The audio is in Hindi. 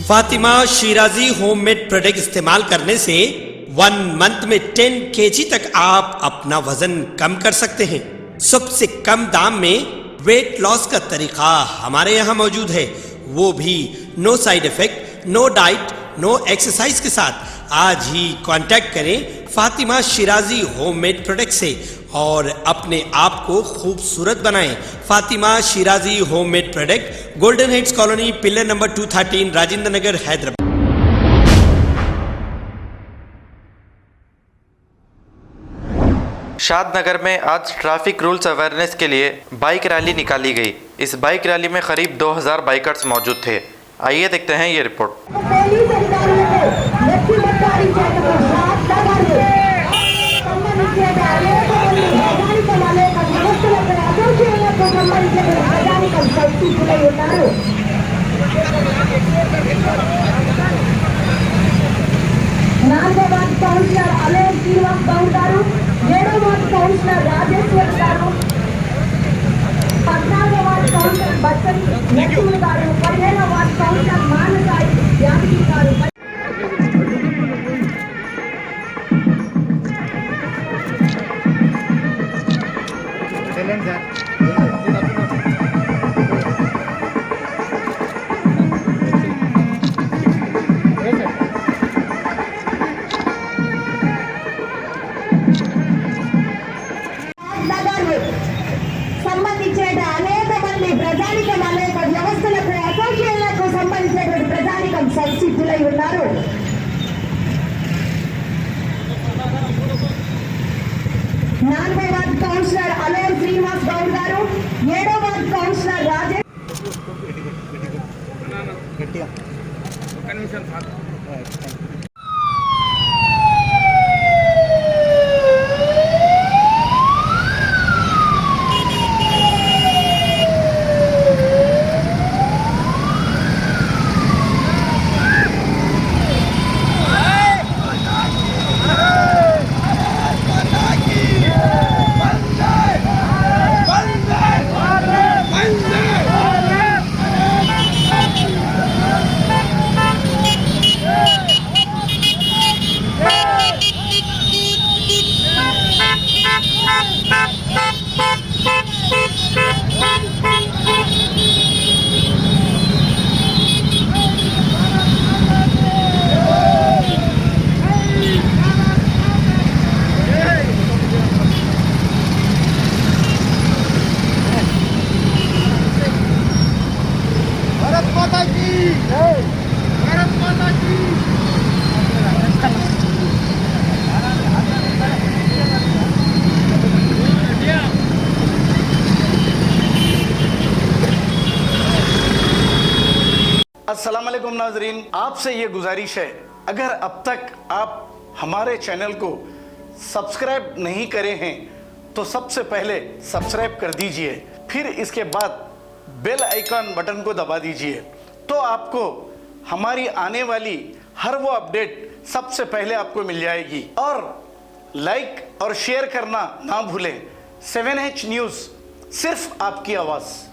फातिमा शिराजी होममेड प्रोडक्ट इस्तेमाल करने से 1 मंथ में 10 kg तक आप अपना वजन कम कर सकते हैं। सबसे कम दाम में वेट लॉस का तरीका हमारे यहाँ मौजूद है, वो भी no side effect, no diet, no exercise के साथ। आज ही कांटेक्ट करें फातिमा शिराजी होममेड प्रोडक्ट से और अपने आप को खूबसूरत बनाएं। Fatima Shirazi homemade product, golden heads colony, pillar number 213, Rajendra Nagar, Hyderabad. Shadnagar में आज ट्रैफिक रूल्स अवेयरनेस के लिए बाइक रैली निकाली गई। इस बाइक रैली में करीब 2000 बाइकर्स मौजूद थे। आइए देखते हैं ये रिपोर्ट। కౌన్సిలర్ అలేన్ శ్రీనివాస్ గౌడ్ గారు, 7వ వార్డు కౌన్సిలర్ రాజేశ్వర్ గారు, 14వ వార్డు కౌన్సిలర్ బచ్చన్ నరసింహ గారు, 15వ వార్డు కౌన్సిలర్ మానసాయి యాదగిరి గారు। సంబంధించిన అనేక మంది ప్రజానికం అనేక వ్యవస్థలకు అసోసియేషన్లకు సంబంధించినటువంటి ప్రజానికం సంసిద్ధులై ఉన్నారు। 4వ వార్డు కౌన్సిలర్ అలేన్ శ్రీనివాస్ గౌడ్ గారు, 7వ వార్డు కౌన్సిలర్ రాజేష్ अस्सलाम वालेकुम नाजरीन, आपसे ये गुजारिश है, अगर अब तक आप हमारे चैनल को सब्सक्राइब नहीं करे हैं तो सबसे पहले सब्सक्राइब कर दीजिए, फिर इसके बाद बेल आइकन बटन को दबा दीजिए, तो आपको हमारी आने वाली हर वो अपडेट सबसे पहले आपको मिल जाएगी। और लाइक और शेयर करना ना भूलें। 7H न्यूज़, सिर्फ आपकी आवाज़।